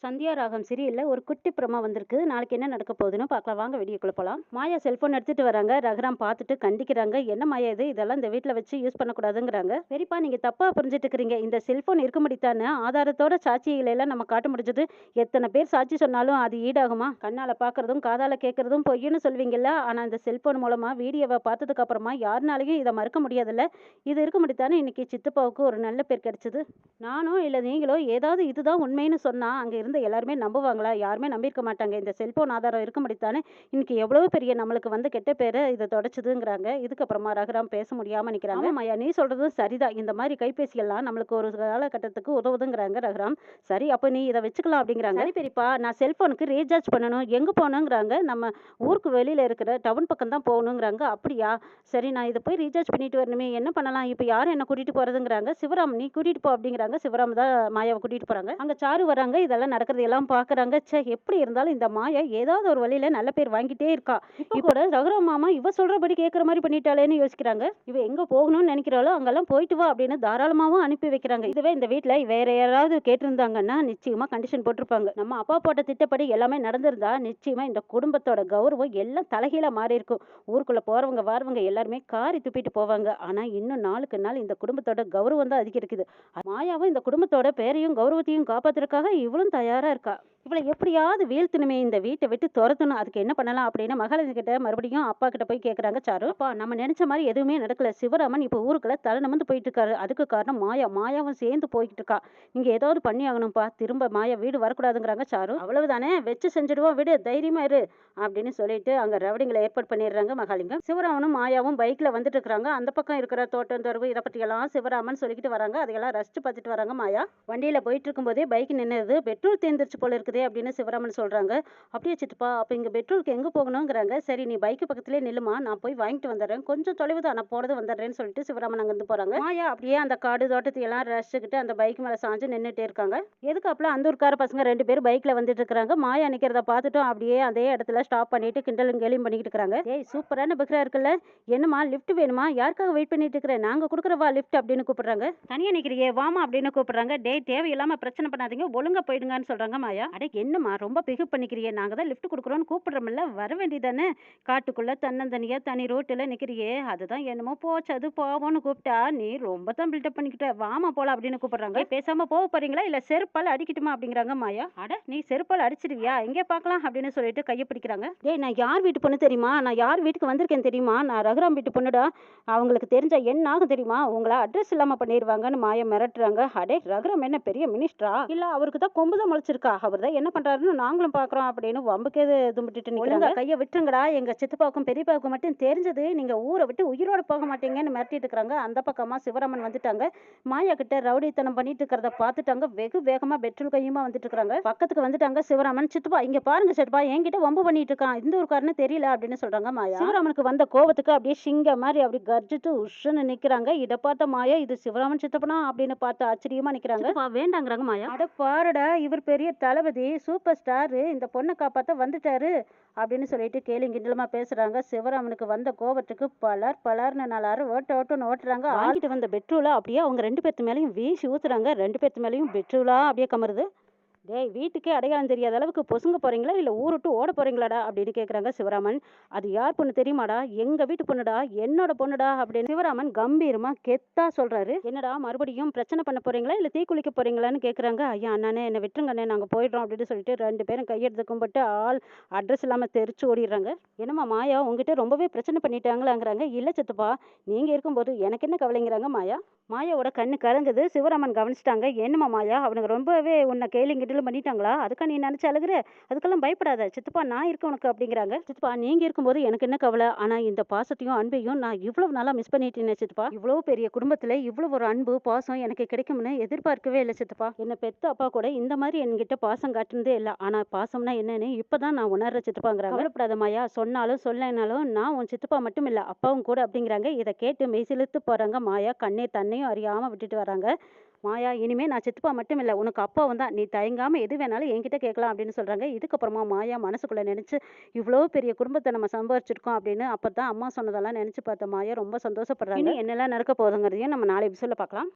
சந்தியா ராகம் சீரியல்ல ஒரு குட்டி ப்ரோமோ வந்திருக்கு. நாளைக்கு என்ன நடக்க போகுதுன்னு பார்க்கலாம். வாங்க வீடியோக்குள்ள போலாம். மாயா செல்போன் எடுத்துட்டு வராங்க. ரகுராம் பார்த்துட்டு கண்டிக்கிறாங்க. என்ன மாயா இது? இதெல்லாம் இந்த வீட்ல வச்சு யூஸ் பண்ணக்கூடாதுங்கிறாங்க. பெரியப்பா நீங்க தப்பா புரிஞ்சுட்டு இருக்கிறீங்க. இந்த செல்போன் இருக்க முடித்தானே ஆதாரத்தோட சாட்சிகளை எல்லாம் நம்ம காட்ட முடிஞ்சது. எத்தனை பேர் சாட்சி சொன்னாலும் அது ஈடாகுமா? கண்ணால பார்க்கறதும் காதால கேட்கறதும் பொய்ன்னு சொல்வீங்கல்ல. ஆனா இந்த செல்போன் மூலமா வீடியோவை பார்த்ததுக்கு அப்புறமா யாருனாலையும் இதை மறுக்க முடியாதுல்ல. இது இருக்க முடித்தானே இன்னைக்கு சித்தப்பாவுக்கு ஒரு நல்ல பேர் கிடைச்சது. நானோ இல்ல நீங்களோ ஏதாவது இதுதான் உண்மைன்னு சொன்னா அங்க இருந்த எல்லாருமே நம்புவாங்களா? யாருமே நம்பியிருக்க மாட்டாங்க. இந்த செல்போன் ஆதாரம் இருக்க முடித்தானே இன்னைக்கு எவ்வளவு பெரிய நம்மளுக்கு வந்து கெட்ட பேரை இதை தொடச்சுதுங்கிறாங்க. இதுக்கப்புறமா ரகுராம் பேச முடியாம நிக்கிறாங்க. ஆமாய்யா நீ சொல்றதும் சரிதான். இந்த மாதிரி கைபேசியெல்லாம் நம்மளுக்கு ஒரு காலகட்டத்துக்கு உதவுதுங்கிறாங்க ரகுராம். சரி அப்ப நீ இதை வச்சுக்கலாம் அப்படிங்கிறாங்க. சரி பெரியப்பா நான் செல்போனுக்கு ரீசார்ஜ் பண்ணணும். எங்க போகணுங்கிறாங்க. நம்ம ஊருக்கு வெளியில இருக்கிற டவுன் பக்கம் தான் போகணுங்கிறாங்க. அப்படியா? சரி நான் இதை போய் ரீசார்ஜ் பண்ணிட்டு வரணுமே என்ன பண்ணலாம்? இப்போ யாரும் என்ன கூட்டிட்டு போறதுங்கிறாங்க. சிவராம் நீ கூட்டிட்டு போ அப்படிங்கிறாங்க. சிவராம் தான் மாயாவை கூட்டிட்டு போறாங்க. அங்க சாரு வராங்க. இதெல்லாம் நடக்கிறதையெல்லாம் பார்க்குறாங்க. ச்சே எப்படி இருந்தாலும் இந்த மாயா ஏதாவது ஒரு வழியில நல்ல பேர் வாங்கிட்டே இருக்கா. இப்போ கூட ரகுராம் மாமா இவ சொல்றபடி கேட்குற மாதிரி பண்ணிட்டாளேன்னு யோசிக்கிறாங்க. இவ எங்க போகணும்னு நினைக்கிறாளோ அங்கெல்லாம் போயிட்டு வா அப்படின்னு தாராளமாவும் அனுப்பி வைக்கிறாங்க. இதுவே இந்த வீட்டில் வேற யாராவது கேட்டிருந்தாங்கன்னா நிச்சயமா கண்டிஷன் போட்டிருப்பாங்க. நம்ம அப்பா போட்ட திட்டப்படி எல்லாமே நடந்திருந்தா நிச்சயமா இந்த குடும்பத்தோட கௌரவம் எல்லாம் தலைகீழா மாறி இருக்கும். ஊருக்குள்ள போறவங்க வாரவங்க எல்லாருமே காரி துப்பிட்டு போவாங்க. ஆனா இன்னும் நாளுக்கு நாள் இந்த குடும்பத்தோட கௌரவம் தான் அதிகரிக்குது. மாயாவும் இந்த குடும்பத்தோட பேரையும் கௌரவத்தையும் காப்பாத்துறதுக்காக இவளும் தயாரா இருக்கா. இவளை எப்படியாவது வீழ்த்தணுமே, இந்த வீட்டை விட்டு துரத்தணும். அதுக்கு என்ன பண்ணலாம் அப்படின்னு மகளிர் கிட்ட மறுபடியும் அப்பா கிட்ட போய் கேட்குறாங்க சாரு. அப்பா நம்ம நினைச்ச மாதிரி எதுவுமே நடக்கல. சிவராமன் இப்போ ஊருக்குள்ள தலை நிமிர்ந்து போயிட்டு இருக்காரு. அதுக்கு காரணம் மாயா. மாயாவும் சேர்ந்து போய்கிட்டு இருக்கா. நீங்க ஏதாவது பண்ணி ஆகணும்ப்பா. திரும்ப மாயா வீடு வரக்கூடாதுங்கிறாங்க சாரு. அவ்வளவுதானே வச்சு செஞ்சுடுவோம் விடு தைரியமா இரு அப்படின்னு சொல்லிட்டு அங்க ரவடிங்களை ஏற்பாடு பண்ணிடுறாங்க மகாலிங்கம். சிவராமனும் மாயாவும் பைக்ல வந்துட்டு இருக்காங்க. அந்த பக்கம் இருக்கிற தோட்டம் தொரவு இதை பற்றி எல்லாம் சிவராமன் சொல்லிக்கிட்டு வராங்க. அதையெல்லாம் ரசிச்சு பார்த்துட்டு வராங்க மாயா. வண்டியில போயிட்டு இருக்கும்போதே பைக் நின்னுது. பெட்ரோல் தேர்ந்துருச்சு போல இருக்குதே அப்படின்னு சிவராமன் சொல்றாங்க. அப்படியே சித்தப்பா அப்ப இங்க பெட்ரோலுக்கு எங்க போகணுங்கிறாங்க. சரி நீ பைக்கு பக்கத்திலே நில்லுமா நான் போய் வாங்கிட்டு வந்துடுறேன். கொஞ்சம் தொலைவு தான் நான் போறது வந்துடுறேன்னு சொல்லிட்டு சிவராமன் அங்கிருந்து போறாங்க. மாயா அப்படியே அந்த காடு தோட்டத்தை எல்லாம் ரசிச்சுக்கிட்டு அந்த பைக் மேல சாஞ்சு நின்றுட்டே இருக்காங்க. எதுக்கு அப்பலாம் அந்த ஊர்க்கார பசங்க 2 பேரும் பைக்ல வந்துட்டு இருக்காங்க. மாயா நிக்கிறத பார்த்துட்டும் அப்படியே அதே இடத்துல ஸ்டாப் பண்ணிட்டு கிண்டலும் கேலியும் பண்ணிட்டு இருக்காங்க. ஏய் சூப்பரான பக்ரா இருக்குல்ல. என்னமா லிஃப்ட் வேணுமா? யாருக்காக வெயிட் பண்ணிட்டு இருக்கிறேன்? நாங்க கொடுக்குறவா லிஃப்ட் அப்படின்னு கூப்பிடுறாங்க. தனியா நிக்கிறியே வாமா அப்படின்னு கூப்பிடுறாங்க. டேய் தேவையில்லாம பிரச்சனை பண்ணாதீங்க ஒழுங்கா போயிடுங்கன்னு சொல்றாங்க மாயா. அடே என்னம்மா ரொம்ப பிகப் பண்ணிக்கிறியே? நாங்க தான் லிஃப்ட் கொடுக்குறோன்னு கூப்பிடுறோம்ல வர வேண்டியதானே. காட்டுக்குள்ள தன்னந்தனியா தனி ரோட்டுல நிக்கிறியே அதுதான் என்னமோ போச்சு அது போவோன்னு கூப்பிட்டா நீ ரொம்ப தான் பில்டப் பண்ணிக்கிட்ட. வாமா போலாம் அப்படின்னு கூப்பிடுறாங்க. பேசாம போக போறீங்களா இல்ல செருப்பால் அடிக்கட்டுமா அப்படிங்கிறாங்க மாயா. அட நீ செருப்பால் அடிச்சிடுவியா? எங்கே பார்க்கலாம் அப்படின்னு சொல்லிட்டு கையை பிடிக்கிறாங்க. டேய் நான் யார் வீட்டு பொண்ணு தெரியுமா? நான் யார் வீட்டுக்கு வந்திருக்கேன் தெரியுமா? நான் ரகுராம் வீட்டு பொண்ணுடா. அவங்களுக்கு தெரிஞ்சா என்ன ஆகும் தெரியுமா? உங்களை அட்ரஸ் இல்லாம பண்ணிடுவாங்கன்னு மாயா மிரட்டுறாங்க. அடே ரகுராம் என்ன பெரிய மினிஸ்டரா? இல்ல அவருக்கு தான் கொம்பு தான் முளைச்சிருக்கா? அவர் தான் என்ன பண்றாருன்னு நாங்களும் பாக்குறோம் அப்படின்னு வம்புக்கே தும்பிட்டு நிக்கிறாங்க. கையை விட்டுருங்கடா. எங்க சித்தப்பாவுக்கும் பெரியப்பாவுக்கும் மட்டும் தெரிஞ்சது நீங்க ஊரை விட்டு உயிரோட போக மாட்டீங்கன்னு மிரட்டிட்டு இருக்காங்க. அந்த பக்கமா சிவராமன் வந்துட்டாங்க. மாயா கிட்ட ரவுடித்தனம் பண்ணிட்டு இருக்கிறத பார்த்துட்டாங்க. வெகு வேகமா பெட்ரோல் கையுமா வந்துட்டு இருக்காங்க. பக்கத்துக்கு வந்துட்டாங்க சிவராமன். சித்தப்பா இங்க பாருங்க சித்தப்பா என்கிட்ட வம்பு பண்ணிட்டு இருக்கான். இந்த ஊருக்காரன்னு தெரியல அப்படின்னு சொல்றாங்க மாயா. சிவராமனுக்கு வந்த கோவத்துக்கு அப்படியே சிங்க மாதிரி அப்படி கர்ஜிட்டு உஷ்ன்னு நிக்கிறாங்க. இதை பார்த்த மாயா இது சிவராமன் சித்தப்பனா அப்படின்னு பார்த்து ஆச்சரியமா நிக்கிறாங்க. வேண்டாங்கிறாங்க மாயா. அட பாருடா இவர் பெரிய தளபதி சூப்பர் ஸ்டார் இந்த பொண்ணை காப்பாத்த வந்துட்டாரு அப்படின்னு சொல்லிட்டு கேலி கிண்டலமா பேசுறாங்க. சிவராமனுக்கு வந்த கோவத்துக்கு பலர்னு நாலாறு ஓட்டுன்னு ஓட்டுறாங்க. வாங்கிட்டு வந்த பெட்ரோலா அப்படியே அவங்க 2 பேர்த்து மேலேயும் வீசி ஊத்துறாங்க. 2 பேர்த்து மேலேயும் பெட்ரோலா அப்படியே கமருது. டேய் வீட்டுக்கே அடையாளம் தெரியாத அளவுக்கு பொசுங்க போறீங்களா இல்ல ஊருட்டு ஓட போறீங்களாடா அப்படின்னு கேக்குறாங்க சிவராமன். அது யார் பொண்ணு தெரியுமாடா? எங்க வீட்டு பொண்ணுடா, என்னோட பொண்ணுடா அப்படின்னு சிவராமன் கம்பீரமா கெத்தா சொல்றாரு. என்னடா மறுபடியும் பிரச்சனை பண்ண போறீங்களா இல்ல தீ குளிக்க போறீங்களான்னு கேக்குறாங்க. ஐயா அண்ணானே என்ன விட்டுருங்கண்ணே நாங்க போயிடுறோம் அப்படின்னு சொல்லிட்டு 2 பேரும் கையெடுத்து கும்பிட்டு ஆள் அட்ரஸ் இல்லாம தெரிச்சு ஓடிடுறாங்க. என்னம்மா மாயா உங்ககிட்ட ரொம்பவே பிரச்சனை பண்ணிட்டாங்களாங்கிறாங்க. இல்ல சித்தப்பா நீங்க இருக்கும்போது எனக்கு என்ன கவலைங்கிறாங்க மாயா. மாயாவோட கண்ணு கலங்குது. சிவராமன் கவனிச்சிட்டாங்க. என்னம்மா மாயா அவனுக்கு ரொம்பவே உன்னை கேலி கிண்டலும் பண்ணிட்டாங்களா? அதுக்கா நீ நினைச்சு அழுகுற? அதுக்கெல்லாம் பயப்படாத சித்தப்பா நான் இருக்க உனக்கு அப்படிங்கிறாங்க. சித்தப்பா நீங்க இருக்கும்போது எனக்கு என்ன கவலை? ஆனா இந்த பாசத்தையும் அன்பையும் நான் இவ்வளவு நாளா மிஸ் பண்ணிட்டேன் சித்தப்பா. இவ்வளவு பெரிய குடும்பத்துல இவ்வளவு ஒரு அன்பு பாசம் எனக்கு கிடைக்கும்னு எதிர்பார்க்கவே இல்லை சித்தப்பா. என்ன பெத்த அப்பா கூட இந்த மாதிரி என்கிட்ட பாசம் காட்டுனதே இல்லை. ஆனா பாசம்னா என்னன்னு இப்பதான் நான் உணர்ற சித்தப்பாங்கிறாங்க. கவலைப்படாத மாயா சொன்னாலும் சொல்லனாலும் நான் உன் சித்தப்பா மட்டும் இல்ல அப்பாவும் கூட அப்படிங்கிறாங்க. இதை கேட்டு மெய்சிலுத்து போறாங்க மாயா. கண்ணே தன்னையும் அறியாம விட்டுட்டு வராங்க. மாயா இனிமே நான் சித்தப்பா மட்டும் இல்ல உனக்கு அப்பாவும் தான். நீ தயங்காம எது வேணாலும் என்கிட்ட கேட்கலாம் அப்படின்னு சொல்றாங்க. இதுக்கப்புறமா மாயா மனசுக்குள்ள நினைச்சு இவ்வளோ பெரிய குடும்பத்தை நம்ம சம்பாரிச்சிருக்கோம் அப்படின்னு அப்பதான் அம்மா சொன்னதெல்லாம் நினைச்சு பார்த்த மாயா ரொம்ப சந்தோஷப்படுறாங்க. இனி என்னெல்லாம் நடக்க போகுதுங்கிறதையும் நம்ம நாளை எபிசோட்ல பார்க்கலாம்.